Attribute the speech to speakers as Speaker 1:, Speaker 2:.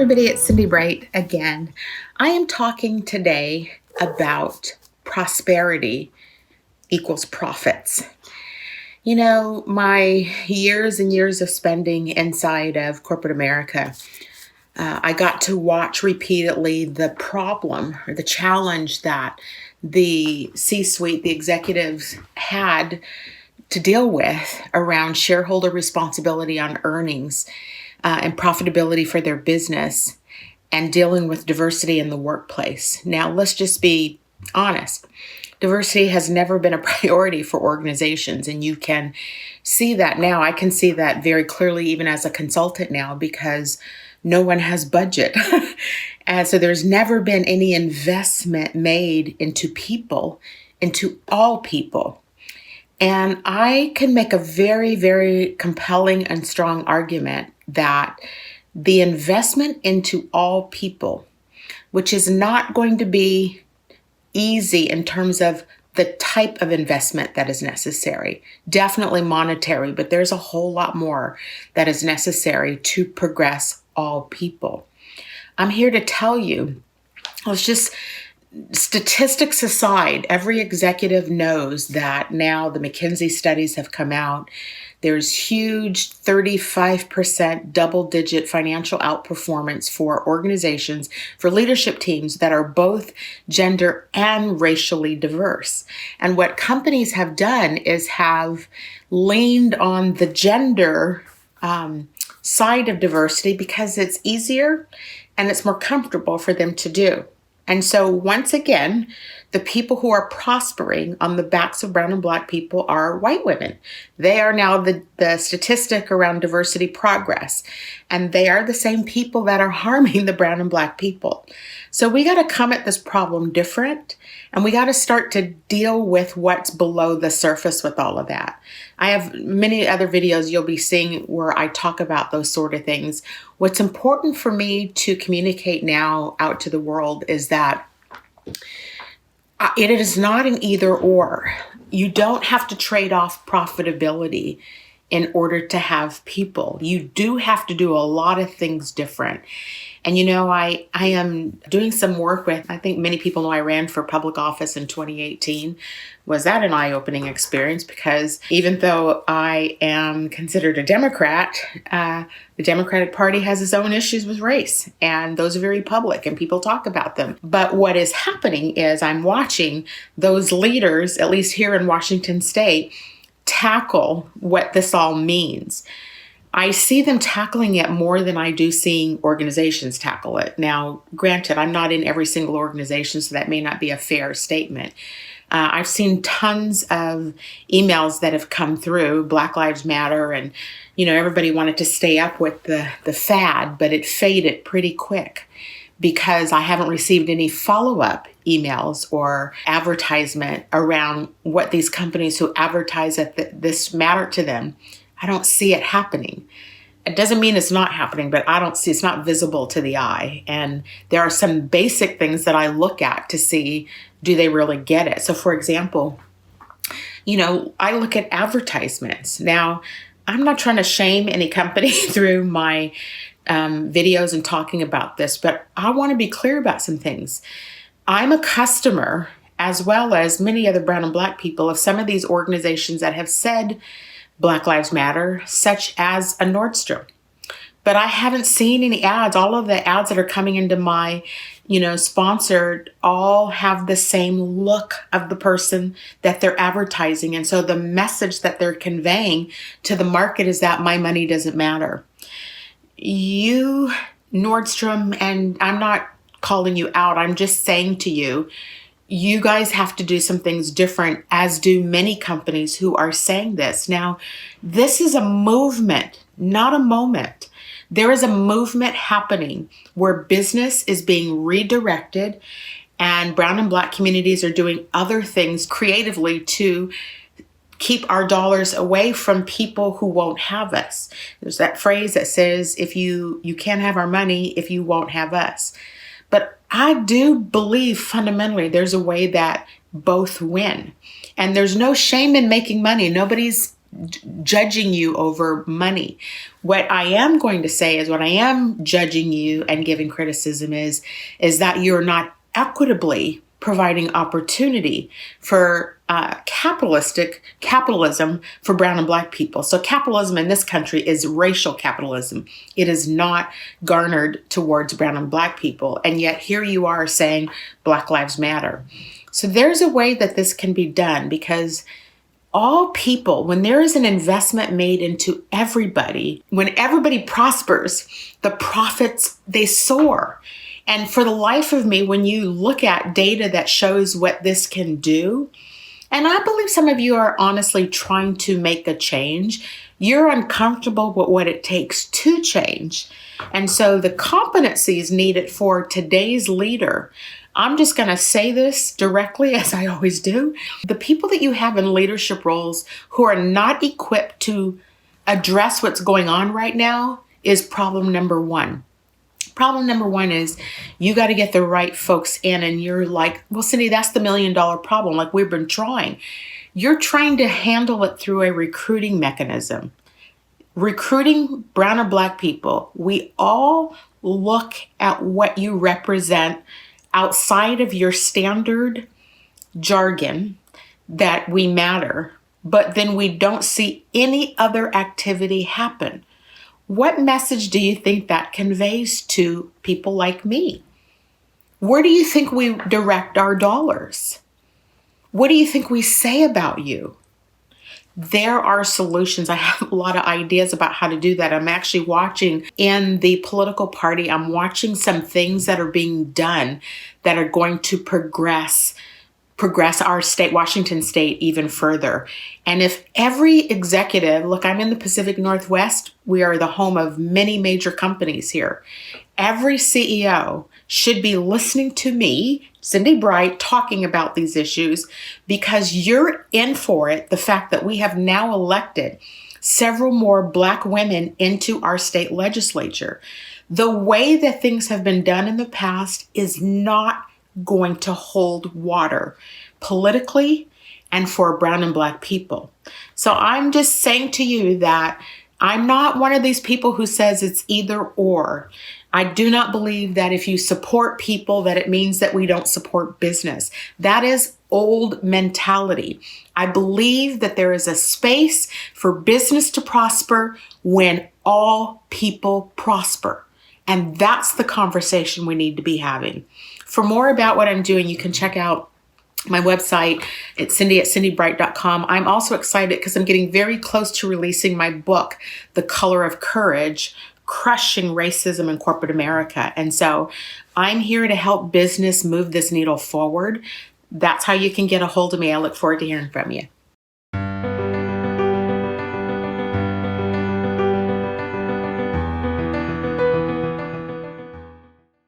Speaker 1: everybody, it's Cindy Bright again. I am talking today about prosperity equals profits. You know, my years and years of spending inside of corporate America, I got to watch repeatedly the problem or the challenge that the C-suite, the executives had to deal with around shareholder responsibility on earnings and profitability for their business and dealing with diversity in the workplace. Now, let's just be honest. Diversity has never been a priority for organizations, and you can see that now. I can see that very clearly even as a consultant now because no one has budget. And so there's never been any investment made into people, into all people. And I can make a very, very compelling and strong argument that the investment into all people, which is not going to be easy in terms of the type of investment that is necessary, definitely monetary, but there's a whole lot more that is necessary to progress all people. I'm here to tell you, let's just statistics aside, every executive knows that now the McKinsey studies have come out. There's huge 35% double-digit financial outperformance for organizations, for leadership teams that are both gender and racially diverse. And what companies have done is have leaned on the gender side of diversity because it's easier and it's more comfortable for them to do. And so once again, the people who are prospering on the backs of brown and black people are white women. They are now the statistic around diversity progress. And they are the same people that are harming the brown and black people. So we got to come at this problem different. And we got to start to deal with what's below the surface with all of that. I have many other videos you'll be seeing where I talk about those sort of things. What's important for me to communicate now out to the world is that it is not an either or. You don't have to trade off profitability in order to have people. You do have to do a lot of things different. And you know, I am doing some work with, I think many people know I ran for public office in 2018. Was that an eye-opening experience? Because even though I am considered a Democrat, the Democratic Party has its own issues with race, and those are very public and people talk about them. But what is happening is I'm watching those leaders, at least here in Washington State, tackle what this all means. I see them tackling it more than I do seeing organizations tackle it. Now, granted, I'm not in every single organization, so that may not be a fair statement. I've seen tons of emails that have come through, Black Lives Matter, and everybody wanted to stay up with the fad, but it faded pretty quick because I haven't received any follow-up emails or advertisement around what these companies who advertise that this matter to them. I don't see it happening. It doesn't mean it's not happening, but I don't see it's not visible to the eye. And there are some basic things that I look at to see, do they really get it? So for example, I look at advertisements. Now, I'm not trying to shame any company through my videos and talking about this, but I want to be clear about some things. I'm a customer, as well as many other brown and black people, of some of these organizations that have said Black Lives Matter, such as a Nordstrom. But I haven't seen any ads. All of the ads that are coming into my, sponsored, all have the same look of the person that they're advertising. And so the message that they're conveying to the market is that my money doesn't matter. You, Nordstrom, and I'm not calling you out, I'm just saying to you, you guys have to do some things different, as do many companies who are saying this. Now, this is a movement, not a moment. There is a movement happening where business is being redirected and brown and black communities are doing other things creatively to keep our dollars away from people who won't have us. There's that phrase that says, if you can't have our money if you won't have us. But I do believe fundamentally there's a way that both win. And there's no shame in making money. Nobody's judging you over money. What I am going to say is what I am judging you and giving criticism is that you're not equitably providing opportunity for capitalism for brown and black people. So capitalism in this country is racial capitalism. It is not garnered towards brown and black people. And yet here you are saying Black Lives Matter. So there's a way that this can be done, because all people, when there is an investment made into everybody, when everybody prospers, the profits, they soar. And for the life of me, when you look at data that shows what this can do, and I believe some of you are honestly trying to make a change, you're uncomfortable with what it takes to change. And so the competencies needed for today's leader, I'm just going to say this directly, as I always do. The people that you have in leadership roles who are not equipped to address what's going on right now is problem number one. Problem number one is you got to get the right folks in, and you're like, well, Cindy, that's the $1 million problem. Like, we've been trying. You're trying to handle it through a recruiting mechanism. Recruiting brown or black people, we all look at what you represent outside of your standard jargon that we matter, but then we don't see any other activity happen. What message do you think that conveys to people like me? Where do you think we direct our dollars? What do you think we say about you? There are solutions. I have a lot of ideas about how to do that. I'm actually watching in the political party, I'm watching some things that are being done that are going to progress our state, Washington State, even further. And if every executive, look, I'm in the Pacific Northwest, we are the home of many major companies here. Every CEO should be listening to me, Cindy Bright, talking about these issues, because you're in for it. The fact that we have now elected several more black women into our state legislature. The way that things have been done in the past is not going to hold water politically and for brown and black people. So I'm just saying to you that I'm not one of these people who says it's either or. I do not believe that if you support people that it means that we don't support business. That is old mentality. I believe that there is a space for business to prosper when all people prosper. And that's the conversation we need to be having. For more about what I'm doing, you can check out my website. It's cindy@cindybright.com. I'm also excited because I'm getting very close to releasing my book, The Color of Courage, Crushing Racism in Corporate America. And so I'm here to help business move this needle forward. That's how you can get a hold of me. I look forward to hearing from you.